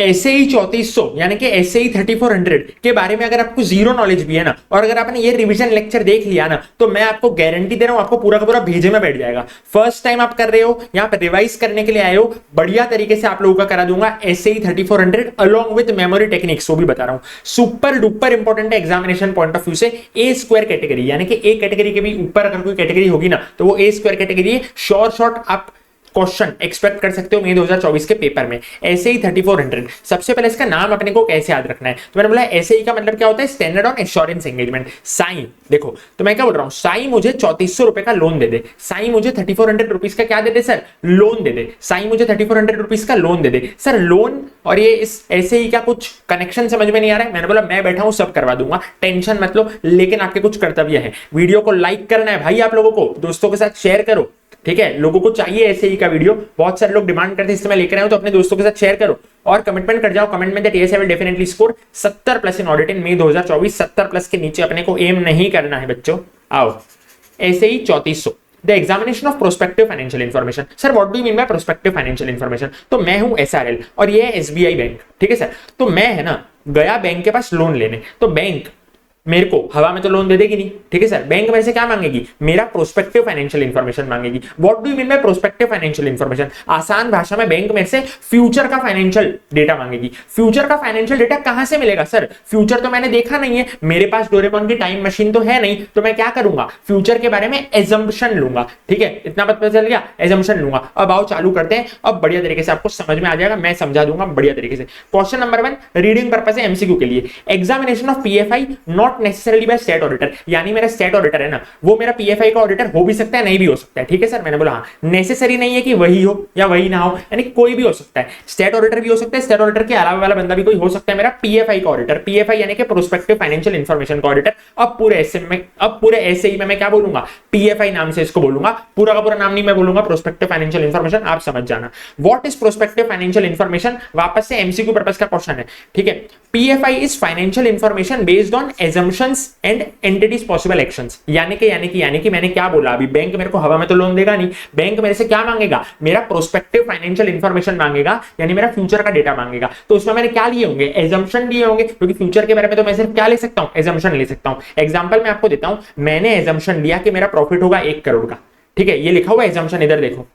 ऐसे ही 3400 यानी कि ऐसे ही 3400 के बारे में अगर आपको जीरो नॉलेज भी है ना, और अगर आपने ये रिवीजन लेक्चर देख लिया ना, तो मैं आपको गारंटी दे रहा हूं आपको पूरा का पूरा भेजे में बैठ जाएगा। फर्स्ट टाइम आप कर रहे हो, यहां पर रिवाइज करने के लिए आए हो, बढ़िया तरीके से आप लोगों का करा दूंगा ऐसे ही 3400 अलॉन्ग विद मेमोरी टेक्निक्स, वो भी बता रहा हूं। सुपर डुपर इंपॉर्टेंट है एग्जामिनेशन पॉइंट ऑफ व्यू से। ए स्क्वायर कैटेगरी यानी कि ए कैटेगरी के भी ऊपर अगर कोई कैटेगरी होगी ना, तो वो ए स्क्वायर कैटेगरी है। शॉर्ट आप क्वेश्चन एक्सपेक्ट कर सकते हो मई 2024 के पेपर में। ऐसे ही 3400 सबसे पहले इसका नाम अपने को कैसे याद रखना है, तो मैंने बोला ऐसे ही का मतलब क्या होता है, स्टैंडर्ड ऑन एश्योरेंस एंगेजमेंट। साईं देखो, तो मैं क्या बोल रहा हूं, साईं मुझे 3400 रुपए का लोन दे दे, साईं मुझे 3400 रुपीज का क्या दे दे सर, लोन दे दे। साईं मुझे 3400 रुपीज का लोन दे दे। सर लोन और ये इस ऐसे ही का कुछ कनेक्शन समझ में नहीं आ रहा है, मैंने बोला मैं बैठा हूं सब करवा दूंगा, टेंशन मत लो, लेकिन आपके कुछ कर्तव्य है। वीडियो को लाइक करना है भाई, आप लोगों को दोस्तों के साथ शेयर करो, ठीक है। लोगों को चाहिए ऐसे ही का वीडियो, बहुत सारे लोग डिमांड करते हैं, इसलिए मैं लेकर आया हूं, तो अपने दोस्तों के साथ शेयर करो और कमिटमेंट कर जाओ कमेंट में that yes I will definitely score 70 plus in audit in May 2024। 70 plus के नीचे अपने को एम नहीं करना है बच्चों। आओ ऐसे ही 3400 the examination of prospective financial information. Sir what do you mean by prospective financial information, तो मैं हूं एसआरएल और ये है एसबीआई बैंक, ठीक है सर। तो मैं है ना गया बैंक के पास लोन लेने, तो बैंक मेरे को हवा में तो लोन दे देगी नहीं, ठीक है सर। बैंक मेरे से क्या मांगेगी, मेरा प्रोस्पेक्टिव फाइनेंशियल इन्फॉर्मेशन मांगेगी। What do you mean by prospective financial information, आसान भाषा में बैंक मेरे से फ्यूचर का फाइनेंशियल डेटा मांगेगी। फ्यूचर का फाइनेंशियल डेटा कहां से मिलेगा सर, फ्यूचर तो मैंने देखा नहीं है, मेरे पास डोरेमोन की टाइम मशीन तो है नहीं, तो मैं क्या करूंगा, फ्यूचर के बारे में एजम्पशन लूंगा, ठीक है। इतना पता चल गया, एजम्पशन लूंगा। अब आओ चालू करते हैं, अब बढ़िया तरीके से आपको समझ में आ जाएगा, मैं समझा दूंगा बढ़िया तरीके से। क्वेश्चन नंबर 1 रीडिंग पर्पस है एमसीक्यू के लिए। Examination of PFI not necessarily by state auditor, यानी मेरा स्टेट ऑडिटर है ना, वो मेरा पीएफआई का ऑडिटर हो भी सकता है, नहीं भी हो सकता है, ठीक है सर। मैंने बोला हाँ, नेसेसरी नहीं है कि वही हो या वही ना हो, यानी कोई भी हो सकता है। स्टेट ऑडिटर भी हो सकता है, स्टेट ऑडिटर के अलावा वाला बंदा भी कोई हो सकता है मेरा पीएफआई का ऑडिटर। पीएफआई यानी कि प्रोस्पेक्टिव फाइनेंशियल इंफॉर्मेशन का ऑडिटर। अब पूरे ऐसे ही में मैं क्या बोलूंगा, पीएफआई नाम से इसको बोलूंगा, पूरा का पूरा नाम नहीं मैं बोलूंगा, प्रोस्पेक्टिव फाइनेंशियल इंफॉर्मेशन, आप समझ जाना। What is prospective financial information, वापस से एमसीक्यू पर्पस का क्वेश्चन है, ठीक है। PFI is financial information based on assumptions and entities possible actions. यानी कि मैंने क्या बोला अभी, बैंक मेरे को हवा में तो लोन देगा नहीं, बैंक मेरे से क्या मांगेगा, मेरा प्रोस्पेक्टिव फाइनेंशियल इंफॉर्मेशन मांगेगा, यानी मेरा फ्यूचर का डेटा मांगेगा। तो उसमें मैंने क्या लिए होंगे, एजम्पशन लिए होंगे, क्योंकि फ्यूचर के बारे में तो मैं सिर्फ क्या ले सकता हूं, एजम्पशन ले सकता हूं। एग्जांपल मैं आपको देता हूं, मैंने एजम्पशन लिया कि मेरा प्रॉफिट होगा 1 करोड़ का, ठीक है, ये लिखा हुआ एजम्पशन इधर देखो।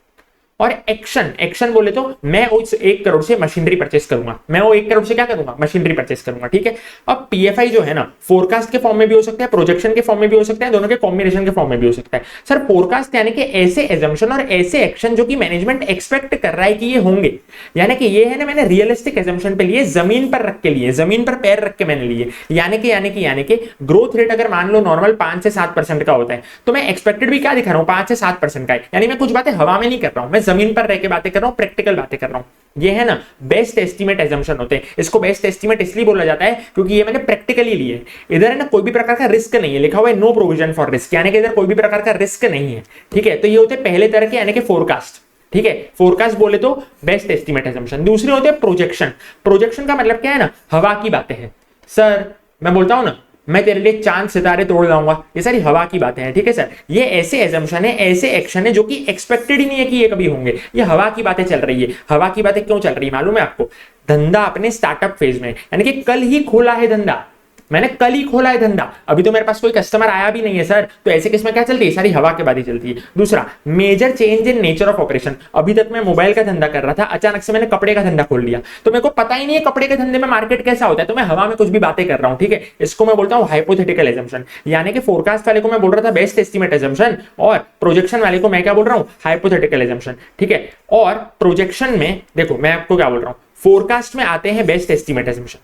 और एक्शन बोले तो मैं उस 1 करोड़ से मशीनरी परचेस करूंगा, मैं वो 1 करोड़ से क्या करूंगा, मशीनरी परचेस करूंगा, ठीक है। अब पीएफआई जो है ना, फोरकास्ट के फॉर्म में भी हो सकता है, प्रोजेक्शन के फॉर्म में भी हो सकता है, दोनों के कॉम्बिनेशन के फॉर्म में भी हो सकता है। सर फोरकास्ट यानी कि ऐसे एजम्पशन और ऐसे एक्शन जो कि मैनेजमेंट एक्सपेक्ट कर रहा है कि ये होंगे, यानी कि ये है ना, मैंने रियलिस्टिक एजम्पशन पे लिए, जमीन पर रख के लिए, जमीन पर पैर रख के मैंने लिए। यानी कि ग्रोथ रेट अगर मान लो नॉर्मल 5 से 7% का होता है, तो मैं एक्सपेक्टेड भी क्या दिखा रहा हूं, 5 से 7% का है। यानी मैं कुछ बातें हवा में नहीं कर रहा हूं, मैं जमीन पर रह के बातें कर रहा हूं, प्रैक्टिकल बातें कर रहा हूं। ये है ना बेस्ट एस्टीमेट एजम्पशन होते हैं। इसको बेस्ट एस्टीमेट इसलिए बोला जाता है क्योंकि ये मैंने प्रैक्टिकली लिए। इधर है ना कोई भी प्रकार का रिस्क नहीं है, लिखा हुआ है नो प्रोविजन फॉर रिस्क, यानी कि इधर कोई भी प्रकार का रिस्क नहीं है, ठीक है। तो ये होते हैं पहले तरह के, यानी कि फोरकास्ट, ठीक है। फोरकास्ट बोले तो बेस्ट एस्टीमेट एजम्पशन। दूसरे होते हैं प्रोजेक्शन। प्रोजेक्शन का मतलब क्या है ना, हवा की बातें हैं। सर मैं बोलता हूं ना, मैं तेरे लिए चांद सितारे तोड़ लाऊंगा, ये सारी हवा की बातें हैं, ठीक है सर। ये ऐसे एजम्पशन है, ऐसे एक्शन है जो कि एक्सपेक्टेड ही नहीं है कि ये कभी होंगे, ये हवा की बातें चल रही है। हवा की बातें क्यों चल रही है मालूम है आपको, धंधा अपने स्टार्टअप फेज में, यानी कि कल ही खोला है धंधा, मैंने कल ही खोला है धंधा, अभी तो मेरे पास कोई कस्टमर आया भी नहीं है सर, तो ऐसे केस में क्या चलती है, सारी हवा के बातें चलती है। दूसरा major change in nature of operation. अभी तक मैं मोबाइल का धंधा कर रहा था, अचानक से मैंने कपड़े का धंधा खोल लिया, तो मेरे को पता ही नहीं है कपड़े के धंधे में मार्केट कैसा होता है, तो मैं हवा में कुछ भी बातें कर रहा हूं, ठीक है। इसको मैं बोलता हूं हाइपोथेटिकल एजम्पशन। यानी कि फोरकास्ट वाले को मैं बोल रहा था बेस्ट एस्टीमेट एजम्पशन, और प्रोजेक्शन वाले को मैं क्या बोल रहा हूं, हाइपोथेटिकल एजम्पशन, ठीक है। और प्रोजेक्शन में देखो मैं आपको क्या बोल रहा हूं, फोरकास्ट में आते हैं बेस्ट एस्टीमेट एजम्पशन,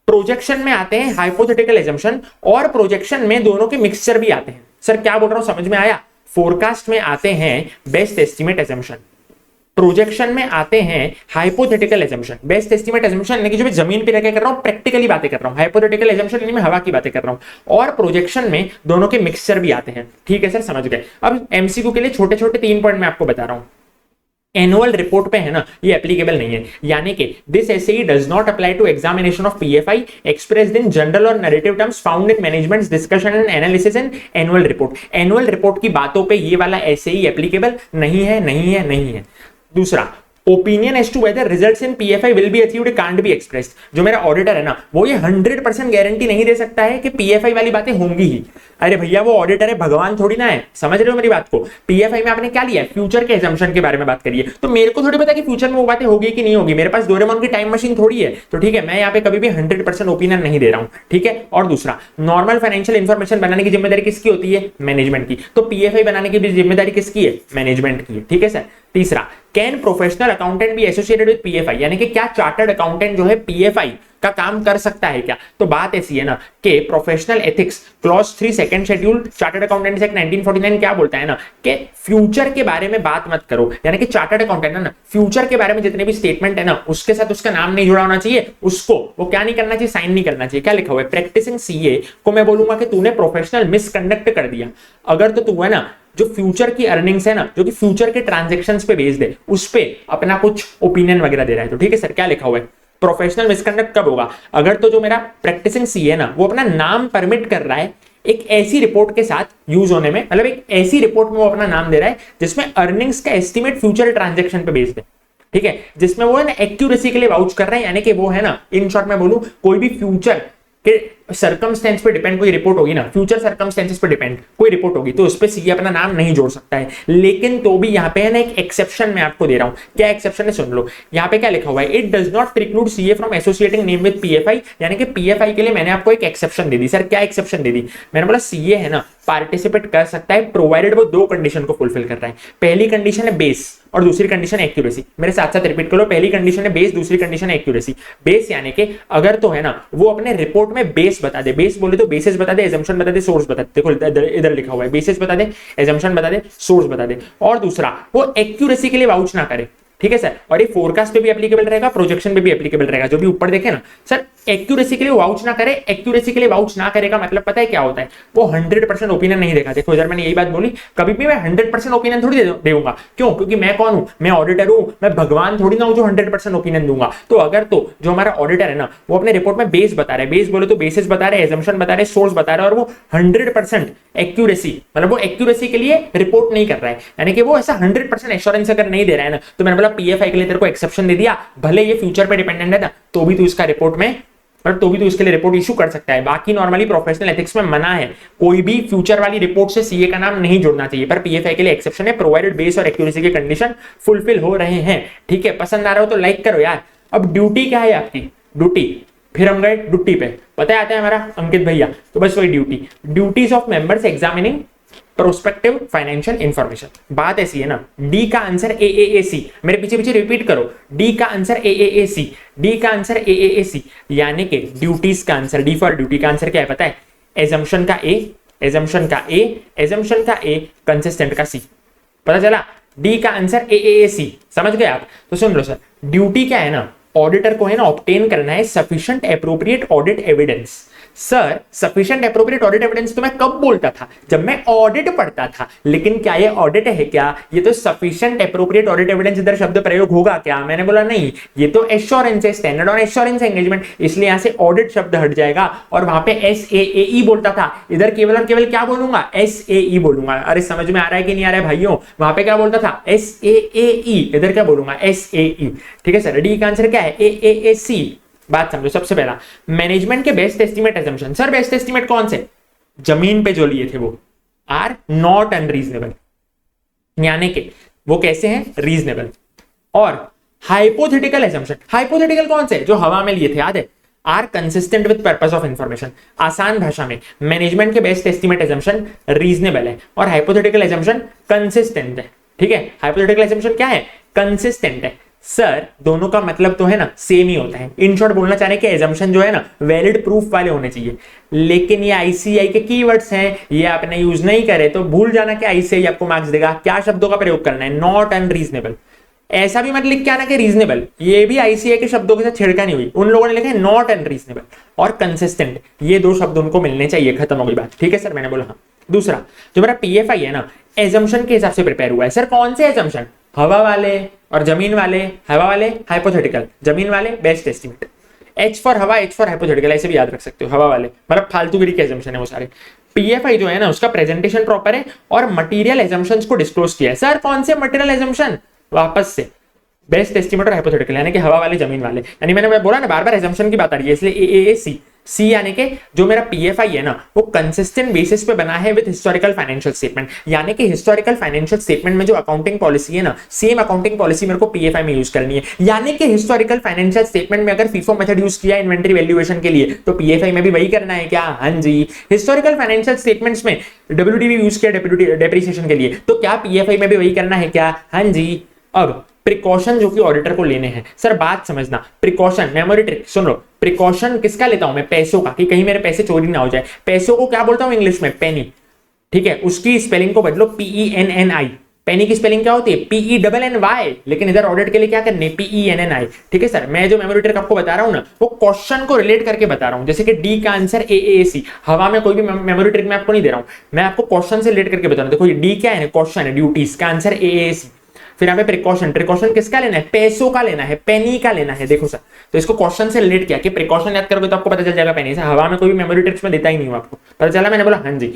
प्रोजेक्शन में आते हैं हाइपोथेटिकल एजम्पशन, और प्रोजेक्शन में दोनों के मिक्सचर भी आते हैं। सर क्या बोल रहा हूं समझ में आया, फोरकास्ट में आते हैं बेस्ट एस्टीमेट एजम्पशन, प्रोजेक्शन में आते हैं hypothetical assumption. Best estimate assumption यानी कि जो मैं जमीन पे रह के कर रहा हूं, प्रैक्टिकली बातें कर रहा हूं, हाइपोथेटिकल एजम्पशन यानी मैं हवा की बातें कर रहा हूं, और प्रोजेक्शन में दोनों के मिक्सचर भी आते हैं, ठीक है सर समझ गए। अब एमसीक्यू के लिए छोटे छोटे 3 पॉइंट मैं आपको बता रहा हूं। एनुअल रिपोर्ट पे है ना, ये एप्लीकेबल नहीं है, यानी कि this SA does not apply to examination of PFI expressed in general और narrative terms found in management's discussion and analysis in annual report. Annual report की बातों पे ये वाला एसेई एप्लीकेबल नहीं है। दूसरा opinion as to whether results in PFI will be achieved can't be expressed. जो मेरा ऑडिटर है ना, वो ये 100% गारंटी नहीं दे सकता है कि पीएफआई वाली बातें होंगी ही। अरे भैया वो ऑडिटर है, भगवान थोड़ी ना है, समझ रहे हो मेरी बात को। पीएफआई में आपने क्या लिया है, फ्यूचर के एजम्पशन के बारे में बात करिए, तो मेरे को थोड़ी पता कि फ्यूचर में वो बातें होगी कि नहीं होगी, मेरे पास डोरेमोन की टाइम मशीन थोड़ी है। तो ठीक है, मैं यहाँ पे कभी भी 100% ओपिनियन नहीं दे रहा हूँ, ठीक है। और दूसरा, नॉर्मल फाइनेंशियल इंफॉर्मेशन बनाने की जिम्मेदारी किसकी होती है, मैनेजमेंट की। तो पीएफआई बनाने की भी जिम्मेदारी किसकी है, मैनेजमेंट की है, ठीक है सर। तीसरा, can professional accountant be associated with PFI, यानी कि क्या चार्टर्ड अकाउंटेंट जो है पीएफआई का काम कर सकता है क्या। तो बात ऐसी है ना कि professional ethics clause 3 second schedule chartered accountants act 1949 क्या बोलता है ना कि फ्यूचर के बारे में बात मत करो, यानी कि चार्टर्ड अकाउंटेंट है ना, फ्यूचर के बारे में जितने भी स्टेटमेंट है ना उसके साथ उसका नाम नहीं जुड़ा होना चाहिए, उसको वो क्या नहीं करना चाहिए, साइन नहीं करना चाहिए। क्या लिखा हुआ है, प्रैक्टिसिंग सीए को मैं बोलूंगा कि तूने प्रोफेशनल मिसकंडक्ट कर दिया अगर तो तू है ना जो फ्यूचर की अर्निंग्स है ना, जो कि फ्यूचर के ट्रांजैक्शंस पे बेस्ड है, उस पे अपना कुछ ओपिनियन वगैरह दे रहा है। तो ठीक है सर, क्या लिखा हुआ है, प्रोफेशनल मिसकंडक्ट कब होगा, अगर तो जो मेरा प्रैक्टिसिंग सी है ना वो अपना नाम परमिट कर रहा है एक ऐसी रिपोर्ट के साथ यूज होने में, मतलब एक ऐसी रिपोर्ट में वो अपना नाम दे रहा है जिसमें अर्निंग्स का एस्टिमेट फ्यूचर ट्रांजैक्शन पे बेस्ड है, ठीक है, जिसमें वो है ना एक्यूरेसी के लिए वाउच कर रहा है, यानी कि वो है ना, इन शॉर्ट में बोलूं, कोई भी फ्यूचर के सर्कमस्टेंस पे डिपेंड कोई रिपोर्ट होगी ना, फ्यूचर सर्कमस्टेंसेस पे डिपेंड कोई रिपोर्ट होगी, तो उस पे सीए अपना नाम नहीं जोड़ सकता है। लेकिन तो भी यहाँ पे है ना एक एक्सेप्शन मैं आपको दे रहा हूँ, क्या एक्सेप्शन है सुन लो। यहाँ पे क्या लिखा हुआ है, it does not preclude CA from associating name with PFI, यानी कि पीएफआई के लिए मैंने आपको एक एक्सेप्शन दे दी। सर क्या एक्सेप्शन दे दी, मैंने बोला सीए है ना पार्टिसिपेट कर सकता है प्रोवाइडेड वो दो कंडीशन को फुलफिल कर रहा है। पहली कंडीशन है बेस और दूसरी कंडीशन है एक्यूरेसी। मेरे साथ साथ रिपीट करो, पहली कंडीशन है बेस, दूसरी कंडीशन है एक्यूरेसी। बेस यानी कि अगर तो है ना वो अपने रिपोर्ट में बेस बता दे, बेस बोले तो बेसिस बता दे, एजम्पशन बता दे, सोर्स बता दे। देखो इधर लिखा हुआ है बेसिस बता दे, एजम्पशन बता दे, सोर्स बता दे। और दूसरा, वो एक्यूरेसी के लिए वाउच ना करे, ठीक है सर। और ये फोरकास्ट पे भी एप्लीकेबल रहेगा, प्रोजेक्शन पे भी एप्लीकेबल रहेगा, जो भी ऊपर देखे ना सर। एक्यूरेसी के लिए वाउच ना करे, एक्यूरेसी के लिए वाउच ना करेगा मतलब पता है क्या होता है, वो 100% ओपिनियन नहीं देगा। देखो इधर मैंने यही बात बोली, कभी भी मैं 100% ओपिनियन थोड़ी दूंगा, क्यों, क्योंकि मैं कौन हूं, मैं ऑडिटर हूं, मैं भगवान थोड़ी ना हूं जो 100% ओपिनियन दूंगा। तो अगर तो जो हमारा ऑडिटर है ना वो अपने रिपोर्ट में बेस बता रहे, बेस बोले तो बेसिस बता रहे, एजम्पशन बता रहे, सोर्स बता रहे, और वो 100% एक्यूरेसी, मतलब वो एक्यूरेसी के लिए रिपोर्ट नहीं कर रहा है, यानी कि वो ऐसा 100% एश्योरेंस अगर नहीं दे रहा है ना, तो मैंने बोला पीएफआई के लिए तेरे को एक्सेप्शन दे दिया, भले ये फ्यूचर पे डिपेंडेंट है ना, तो भी तू इसका रिपोर्ट में, पर तो भी तो इसके लिए रिपोर्ट इशू कर सकता है। बाकी नॉर्मली प्रोफेशनल एथिक्स में मना है, कोई भी फ्यूचर वाली रिपोर्ट से सीए का नाम नहीं जोड़ना चाहिए, पर पीएफआई के लिए एक्सेप्शन है, प्रोवाइडेड बेस और एक्यूरेसी के कंडीशन फुलफिल हो रहे हैं, ठीक है। पसंद आ रहा हो तो लाइक करो यार। अब ड्यूटी क्या है आपकी, ड्यूटी, फिर हम गए ड्यूटी पे, पता है आता है हमारा अंकित भैया, तो बस वही duty, duties of members examining prospective financial information. बात ऐसी है ना, डी का आंसर एएएसी, मेरे पीछे पीछे रिपीट करो, डी का आंसर एएएसी, डी का आंसर एएएसी, यानी कि ड्यूटीज का आंसर, डी फॉर ड्यूटी का आंसर क्या है पता है, एजम्पशन का ए, एजम्पशन का ए, एजम्पशन का ए, कंसिस्टेंट का सी। पता चला, डी का आंसर एएएसी, समझ गए आप। तो सुन लो सर, ड्यूटी क्या है ना, ऑडिटर को है ना ऑब्टेन करना है sufficient appropriate audit evidence. Sir sufficient appropriate audit evidence तो मैं कब बोलता था, जब मैं ऑडिट पढ़ता था, लेकिन क्या ये ऑडिट है क्या, ये तो सफिशिएंट एप्रोप्रिएट ऑडिट एविडेंस इधर शब्द प्रयोग होगा क्या, मैंने बोला नहीं, ये तो एश्योरेंस है, स्टैंडर्ड ऑन एश्योरेंस एंगेजमेंट, इसलिए यहां से ऑडिट शब्द हट जाएगा और वहां पे एसएएई बोलता था, इधर केवल और केवल क्या बोलूंगा, एसएई बोलूंगा। अरे समझ में आ रहा है कि नहीं आ रहा है भाइयों, वहां पे क्या बोलता था, एसएएई, इधर क्या बोलूंगा, एसएई, ठीक है सर। डी का आंसर क्या है, एएएसी। बात समझो, सबसे पहला मैनेजमेंट के best estimate assumption, sir best estimate कौन से, जमीन पे जो लिए थे वो आर नॉट अनरीजनेबल, यानी कि वो कैसे हैं, रीजनेबल। और हाइपोथेटिकल एजम्पशन, हाइपोथेटिकल कौन से, जो हवा में लिए थे, याद है, are consistent with purpose of information. आसान भाषा में मैनेजमेंट के बेस्ट एस्टिमेट एजम्पशन रीजनेबल है और हाइपोथेटिकल एजम्पशन कंसिस्टेंट है, ठीक है। हाइपोथेटिकल एजम्पशन क्या है, कंसिस्टेंट है। सर दोनों का मतलब तो है ना सेम ही होता है, इन शॉर्ट बोलना चाह रहे हैं कि एजम्पशन जो है ना वैलिड प्रूफ वाले होने चाहिए, लेकिन ये आईसीआई के कीवर्ड्स हैं, ये आपने यूज नहीं करे तो भूल जाना कि आईसीआई आपको मार्क्स देगा। क्या शब्दों का प्रयोग करना है, नॉट अनरीजनेबल, ऐसा भी मत लिख के आना कि रीजनेबल, ये भी आईसीआई के शब्दों के साथ छेड़का नहीं हुई, उन लोगों ने लिखा है नॉट अनरीजनेबल और कंसिस्टेंट, ये दो शब्द उनको मिलने चाहिए, खत्म हो गई बात, ठीक है सर। मैंने बोला हाँ। दूसरा, जो मेरा पीएफआई है ना एजम्पशन के हिसाब से प्रिपेयर हुआ है। सर कौन से एजम्पशन, हवा वाले और जमीन वाले, हवा वाले हाइपोथेटिकल, जमीन वाले बेस्ट एस्टिमेट। एच फॉर हवा, एच फॉर हाइपोथेटिकल, ऐसे भी याद रख सकते हो, हवा वाले मतलब फालतूगिरी के एजम्पशन है वो सारे। पीएफआई जो है ना उसका प्रेजेंटेशन प्रॉपर है और मटेरियल एजम्पशंस को डिस्क्लोज किया है। सर कौन से मटेरियल एजम्पशन, वापस से बेस्ट एस्टिमेट और हाइपोथेटिकल यानी कि हवा वाले जमीन वाले, यानी मैंने बोला ना बार बार एजम्पशन की बात आ रही है, इसलिए AAC सी यानी कि जो मेरा PFI है ना वो कंसिस्टेंट बेसिस पे बना है विद हिस्टोरिकल फाइनेंशियल स्टेटमेंट, यानी कि हिस्टोरिकल फाइनेंशियल स्टेटमेंट में जो अकाउंटिंग पॉलिसी है ना सेम अकाउंटिंग पॉलिसी मेरे को PFI में यूज करनी है। यानी कि हिस्टोरिकल फाइनेंशियल स्टेटमेंट में अगर FIFO मेथड यूज किया इन्वेंटरी वैल्यूएशन के लिए तो PFI में भी वही करना है क्या? हाँ जी। हिस्टोरिकल फाइनेंशियल स्टेटमेंट्स में WDV यूज किया डेप्रिसिएशन के लिए तो क्या PFI में भी वही करना है क्या? हाँ जी। अब प्रिकॉशन जो कि ऑडिटर को लेने हैं, सर बात समझना, प्रिकॉशन मेमोरी ट्रिक सुन लो, प्रिकॉशन किसका लेता हूं मैं? पैसों का, कि कहीं मेरे पैसे चोरी ना हो जाए। पैसों को क्या बोलता हूं इंग्लिश में? पेनी, ठीक है, उसकी स्पेलिंग को बदलो PENNI। पेनी की स्पेलिंग क्या होती है? PENNY, लेकिन इधर ऑडिट के लिए क्या करने? PENNI, ठीक है सर। मैं जो मेमोरी ट्रिक आपको बता रहा हूं ना वो क्वेश्चन को रिलेट करके बता रहा हूं, जैसे कि डी का आंसर AAC, हवा में कोई भी मेमोरी ट्रिक मैं आपको नहीं दे रहा हूं, मैं आपको क्वेश्चन से रिलेट करके बता रहा हूं। देखो डी क्या है? क्वेश्चन है, ड्यूटीज का आंसर AAC। फिर यहाँ पे प्रिकॉशन, प्रिकॉशन किसका लेना है? पैसों का लेना है, पेनी का लेना है। देखो सर, तो इसको क्वेश्चन से रिलेट किया कि प्रिकॉशन याद करोगे तो आपको पता चल जाएगा पेनी से। हवा में कोई भी मेमोरी ट्रिक्स में देता ही नहीं हूं आपको, पता चला? मैंने बोला हाँ जी।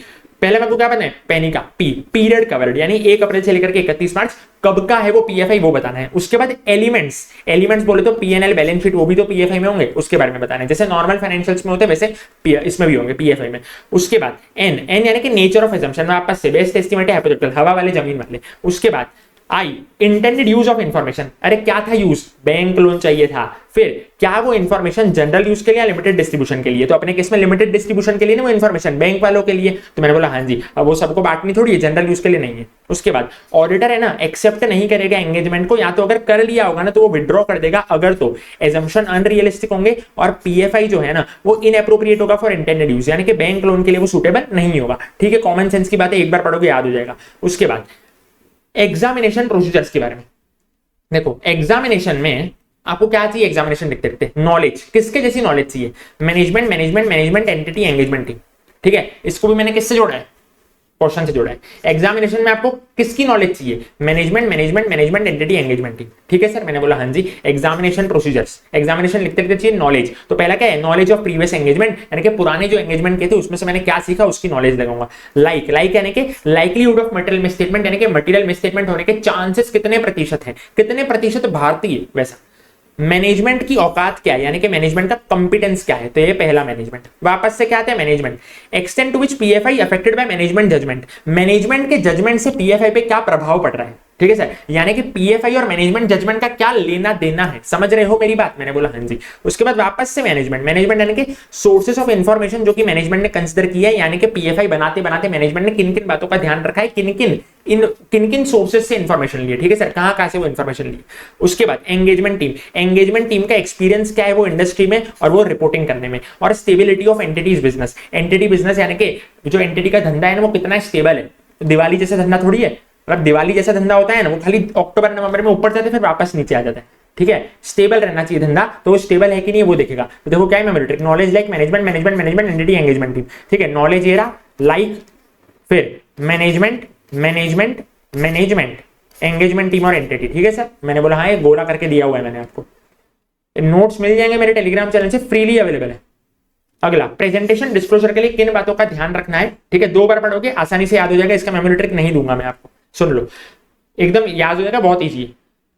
पहले मेरे को क्या पता है? पेनी का पी, पीरियड कवर्ड, यानी 1 अप्रैल से लेकर के 31 मार्च कब का है वो PFI वो बताना है। उसके बाद एलिमेंट्स, एलिमेंट्स बोले तो P&L बैलेंस शीट, वो भी तो PFI में होंगे, उसके बारे में बताना है। जैसे नॉर्मल फाइनेंशियल्स में होते हैं वैसे इसमें भी होंगे PFI में। उसके बाद एन, एन यानी कि नेचर ऑफ एजम्पशन, आपस से बेस्ट एस्टिमेट है, हाइपोथेटिकल, हवा वाले जमीन वाले। उसके बाद आई, इंटेंडेड यूज ऑफ इंफॉर्मेशन, अरे क्या था यूज? बैंक लोन चाहिए था। फिर क्या वो इंफॉर्मेशन जनरल यूज के लिए या लिमिटेड डिस्ट्रीब्यूशन के लिए? तो अपने केस में लिमिटेड डिस्ट्रीब्यूशन के लिए ना वो इंफॉर्मेशन बैंक वालों के लिए, तो मैंने बोला हाँ जी। अब वो सबको बांटनी थोड़ी है, जनरल यूज के लिए नहीं है। उसके बाद ऑडिटर है ना एक्सेप्ट नहीं करेगा एंगेजमेंट को, या तो अगर कर लिया होगा ना तो वो विड्रॉ कर देगा, अगर तो एजम्पशन अनरियलिस्टिक होंगे और PFI जो है ना वो इनएप्रोप्रिएट होगा फॉर इंटेंडेड यूज, यानी कि बैंक लोन के लिए वो सुटेबल नहीं होगा। ठीक है, कॉमन सेंस की बात है, एक बार पढ़ोगे याद हो जाएगा। उसके बाद एग्जामिनेशन प्रोसीजर्स के बारे में देखो, एग्जामिनेशन में आपको क्या चाहिए? एग्जामिनेशन लिखते लिखते नॉलेज, किसके जैसी नॉलेज चाहिए? Management, management, management entity, engagement team. ठीक है, इसको भी मैंने किससे जोड़ा है? क्वेश्चन से जोड़ा है। एग्जामिनेशन में आपको किसकी नॉलेज चाहिए? Management, management, management entity, engagement team. ठीक है सर, मैंने बोला हाँ जी। एग्जामिनेशन प्रोसीजर्स, एग्जामिनेशन लिखते लिखते चाहिए नॉलेज। तो पहला क्या है? नॉलेज ऑफ प्रीवियस एंगेजमेंट, यानी कि पुराने जो एंगेजमेंट के थे उसमें से मैंने क्या सीखा उसकी नॉलेज लगाऊंगा। लाइक, लाइक यानी कि लाइकलीहुड ऑफ मटेरियल मिसस्टेटमेंट, यानी कि मटेरियल मिसस्टेटमेंट होने के चांसेस कितने प्रतिशत है, कितने प्रतिशत भारतीय वैसा। मैनेजमेंट की औकात क्या है, यानी कि मैनेजमेंट का कॉम्पिटेंस क्या है, तो ये पहला मैनेजमेंट। वापस से क्या आता है? Management. Extent to which PFI affected by management judgement, management के जजमेंट से PFI पे क्या प्रभाव पड़ रहा है। ठीक है सर, यानी कि PFI और मैनेजमेंट जजमेंट का क्या लेना देना है, समझ रहे हो मेरी बात? मैंने बोला हाँ जी। उसके बाद वापस से मैनेजमेंट, मैनेजमेंट यानी कि सोर्सेस ऑफ इंफॉर्मेशन जो कि मैनेजमेंट ने कंसीडर किया है, यानी कि PFI बनाते बनाते मैनेजमेंट ने किन किन बातों का ध्यान रखा है, किन किन सोर्सेस से इंफॉर्मेशन लिए। ठीक है सर, कहां से वो इंफॉर्मेशन ली। उसके बाद एंगेजमेंट टीम, एंगेजमेंट टीम का एक्सपीरियंस क्या है वो इंडस्ट्री में और वो रिपोर्टिंग करने में। और stability of entities business, entity business यानी कि जो एंटिटी का धंधा है ना वो कितना स्टेबल है। दिवाली जैसा धंधा थोड़ी है, मतलब दिवाली जैसा धंधा होता है ना वो खाली अक्टूबर नवंबर में ऊपर जाते फिर वापस नीचे आ जाता है। ठीक है, स्टेबल रहना चाहिए धंधा, तो वो स्टेबल है कि नहीं वो देखेगा। तो देखो क्या है memory trick, knowledge like management, management, management entity, engagement team. ठीक है, नॉलेज ये रहा, लाइक, फिर management, management, management, engagement team और एंटिटी। ठीक है सर, मैंने बोला हाँ ये गोला करके दिया हुआ है मैंने आपको। नोट्स मिल जाएंगे मेरे टेलीग्राम चैनल से, फ्रीली अवेलेबल है। अगला प्रेजेंटेशन डिस्क्लोजर के लिए किन बातों का ध्यान रखना है। ठीक है, 2 बार पढ़ोगे आसानी से याद हो जाएगा, इसका मेमोरी ट्रिक नहीं दूंगा मैं आपको, सुन लो एकदम याद हो जाएगा, बहुत इजी है।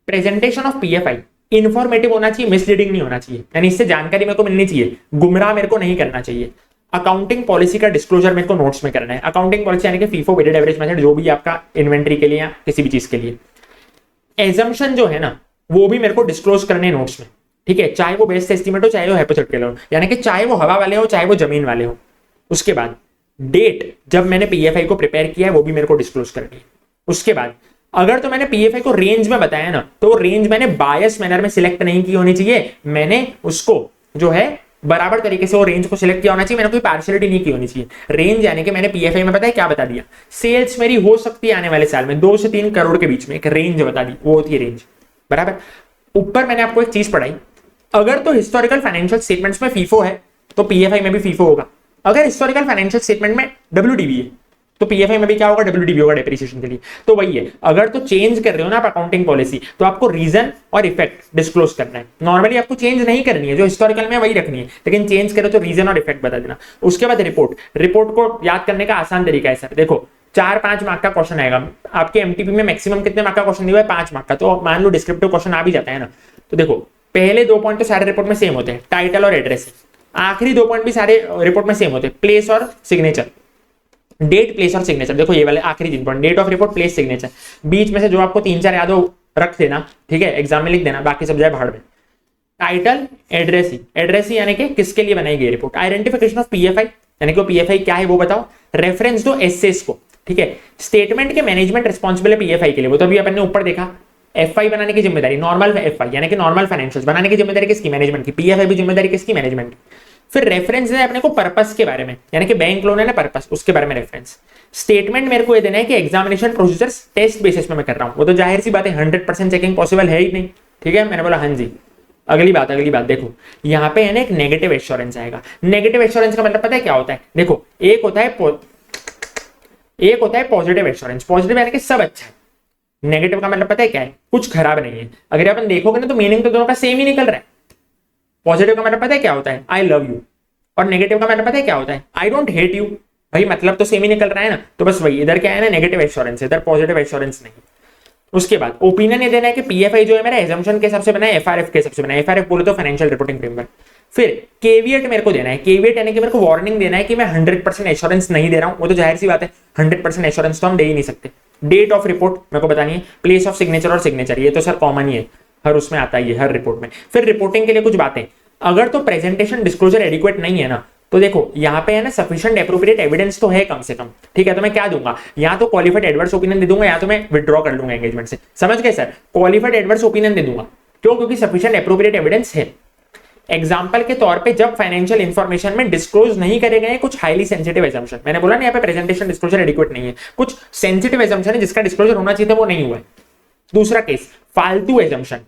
प्रेजेंटेशन ऑफ PFI इंफॉर्मेटिव होना चाहिए, मिसलीडिंग नहीं होना चाहिए, यानी इससे जानकारी मेरे को मिलनी चाहिए, गुमराह मेरे को नहीं करना चाहिए। अकाउंटिंग पॉलिसी का डिस्क्लोजर मेरे को नोट्स में करना है। अकाउंटिंग पॉलिसी यानी कि FIFO वेटेड एवरेज मेथड, जो भी आपका इन्वेंट्री के लिए या किसी भी चीज के लिए। एजम्पशन जो है ना वो भी मेरे को डिस्क्लोज करने नोट्स में। ठीक है, चाहे वो बेस्ट एस्टिमेट हो, चाहे वो हाइपोथेटिकल हो, यानी कि चाहे वो हवा वाले हो, चाहे वो जमीन वाले हो। उसके बाद डेट जब मैंने PFI को प्रिपेयर किया है वो भी मेरे को डिस्क्लोज करनी है। उसके बाद अगर तो मैंने PFI को रेंज में बताया ना तो रेंज मैंने बायस मैनर में सिलेक्ट नहीं की होनी चाहिए, मैंने उसको जो है बराबर तरीके से वो रेंज को सिलेक्ट किया होना चाहिए, मैंने कोई पार्शियलिटी नहीं की होनी चाहिए। रेंज यानी कि मैंने PFI में बताया क्या बता दिया, सेल्स मेरी हो सकती है आने वाले साल में 2 से 3 करोड़ के बीच में, एक रेंज बता दी, वो होती है रेंज। बराबर। ऊपर मैंने आपको एक चीज पढ़ाई, अगर तो हिस्टोरिकल फाइनेंशियल स्टेटमेंट्स में FIFO है तो PFI में भी FIFO होगा। अगर हिस्टोरिकल फाइनेंशियल स्टेटमेंट में WDV है तो PFI में भी क्या होगा, WDV होगा डेप्रिसिएशन के लिए। तो वही है, अगर तो चेंज कर रहे हो ना आप अकाउंटिंग पॉलिसी तो आपको रीजन और इफेक्ट डिस्क्लोज करना है। नॉर्मली आपको चेंज नहीं करनी है, जो हिस्टोरिकल में वही रखनी है, लेकिन चेंज करो तो रीजन और इफेक्ट बता देना। उसके बाद रिपोर्ट, रिपोर्ट को याद करने का आसान तरीका है सर, देखो 4-5 मार्क का क्वेश्चन आएगा। आपके एमटीपी में मैक्सिमम कितने मार्क का क्वेश्चन दिया है? 5 मार्क का। तो मान लो डिस्क्रिप्टिव क्वेश्चन आ भी जाता है ना, तो देखो पहले 2 पॉइंट तो सारे रिपोर्ट में सेम होते हैं, टाइटल और एड्रेस। आखिरी 2 पॉइंट भी सारे रिपोर्ट में सेम होते हैं, प्लेस और सिग्नेचर, डेट, प्लेस और सिग्नेचर। देखो ये वाले आखिरी 3 point, date of report, place, signature. बीच में से जो आपको 3-4 याद हो रख देना, ठीक है, एग्जाम में लिख देना, बाकी सब जाए भाड़ में। टाइटल, एड्रेस ही यानी कि किसके लिए बनाई गई रिपोर्ट। आइडेंटिफिकेशन ऑफ पीएफआई, यानी कि पीएफआई क्या है वो बताओ। रेफरेंस दो एसएस को, ठीक है। स्टेटमेंट के मैनेजमेंट रिस्पॉन्सिबल है पीएफआई के लिए, वो तो अभी अपन ने ऊपर देखा। एफआई बनाने की जिम्मेदारी, नॉर्मल एफआई यानी कि नॉर्मल फाइनेंशियल्स बनाने की जिम्मेदारी किसकी? मैनेजमेंट की। पीएफआई भी जिम्मेदारी किसकी? मैनेजमेंट की। फिर रेफरेंस है अपने को पर्पस के बारे में, यानी कि बैंक लोन है ना, पर्पस, उसके बारे में रेफरेंस। स्टेटमेंट मेरे को ये देना है कि एग्जामिनेशन प्रोसीजर्स टेस्ट बेसिस में मैं कर रहा हूं, वो तो जाहिर सी बात है 100% चेकिंग पॉसिबल है ही नहीं, ठीक है। मैंने बोला हाँ जी। अगली बात देखो यहाँ पे है ना एक नेगेटिव एश्योरेंस आएगा। नेगेटिव एश्योरेंस का मतलब पता है क्या होता है? देखो एक होता है पॉजिटिव एश्योरेंस। पॉजिटिव यानी कि सब अच्छा है, नेगेटिव का मतलब पता है क्या है? कुछ खराब नहीं है। अगर अपन देखोगे ना तो मीनिंग तो दोनों का सेम ही निकल रहा है। पॉजिटिव का मतलब पता है क्या होता है? I love you. और नेगेटिव का मतलब पता है क्या होता है? I don't hate you. भाई मतलब तो सेम ही निकल रहा है ना, तो बस वही, इधर क्या है ना नेगेटिव एश्योरेंस, इधर पॉजिटिव एश्योरेंस नहीं। उसके बाद ओपिनियन ये देना है कि पीएफआई जो है मेरा एजम्पशन के हिसाब से बना है, एफआरएफ के हिसाब से बना है। एफआरएफ बोले तो फाइनेंशियल रिपोर्टिंग फ्रेमवर्क। फिर केविएट मेरे को देना है, केविएट यानी कि मेरे को वार्निंग देना है कि मैं 100% एश्योरेंस नहीं दे रहा हूं, वो तो जाहिर सी बात है 100% एश्योरेंस तो हम दे ही नहीं सकते। डेट ऑफ रिपोर्ट मेरे को बतानी है, प्लेस ऑफ सिग्नेचर और सिग्नेचर, ये तो सर कॉमन ही है, हर उसमें आता ही है, हर रिपोर्ट में। फिर रिपोर्टिंग के लिए कुछ बातें, अगर तो प्रेजेंटेशन डिस्क्लोजर एडिक्वेट नहीं है ना, तो देखो यहाँ पे है ना सफिशिएंट एप्रोप्रिएट एविडेंस तो है कम से कम, ठीक है। तो मैं क्या दूंगा? या तो क्वालिफाइड एडवर्स ओपिनियन दे दूंगा, या तो मैं विड्रॉ कर लूंगा एंगेजमेंट से। समझ गए सर? क्वालिफाइड एडवर्स ओपिनियन दे दूंगा, क्यों? क्योंकि सफिशिएंट एप्रोप्रिएट एविडेंस है। एग्जाम्पल के तौर पे जब फाइनेंशियल इंफॉर्मेशन में डिस्क्लोज नहीं करे गए कुछ हाईली सेंसिटिव एजम्पशन, मैंने बोला ना यहाँ पे प्रेजेंटेशन डिस्क्लोजर एडिक्वेट नहीं है, कुछ सेंसिटिव एजम्पशन है जिसका डिस्क्लोजर होना चाहिए था वो नहीं हुआ है। दूसरा केस फालतू एजम्पशन।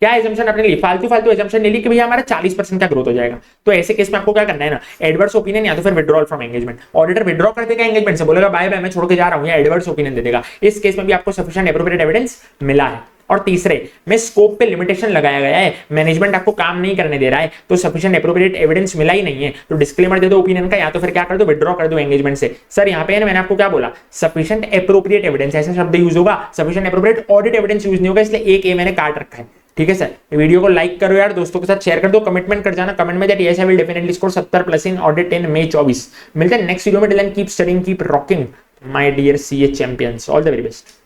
क्या एजम्पशन आपने ली? फालतू एजम्पशन ले ली कि भैया हमारा 40% का ग्रोथ हो जाएगा। तो ऐसे केस में आपको क्या करना है ना, एडवर्स ओपिनियन या तो फिर withdrawal from engagement. Auditor withdraw कर देगा एंगेजमेंट से, बोलेगा बाय बाय मैं छोड़ के जा रहा हूं, या एडवर्स ओपिनियन दे देगा। इस केस में भी आपको सफिशिएंट एप्रोप्रिएट एविडेंस मिला है। और तीसरे में स्कोप पे लिमिटेशन लगाया गया है, मैनेजमेंट आपको काम नहीं करने दे रहा है, तो सफिशिएंट एप्रोप्रिएट एविडेंस मिला ही नहीं है, तो डिस्क्लेमर दे दो ओपिनियन का, या तो फिर क्या कर दो, विड्रॉ कर दो एंगेजमेंट से। सर यहाँ पे है ना मैंने आपको क्या बोला? सफिशिएंट एप्रोप्रिएट एविडेंस, ऐसा शब्द यूज होगा, sufficient appropriate audit evidence use नहीं होगा, इसलिए एक ए मैंने काट रखा है, ठीक है सर। वीडियो को लाइक करो यार, दोस्तों के साथ शेयर कर दो, कमिटमेंट कर जाना कमेंट में that yes I will definitely score 70+ in audit in May 24। मिलते हैं नेक्स्ट वीडियो में, till then keep studying, keep rocking my dear CA champions, all the very best.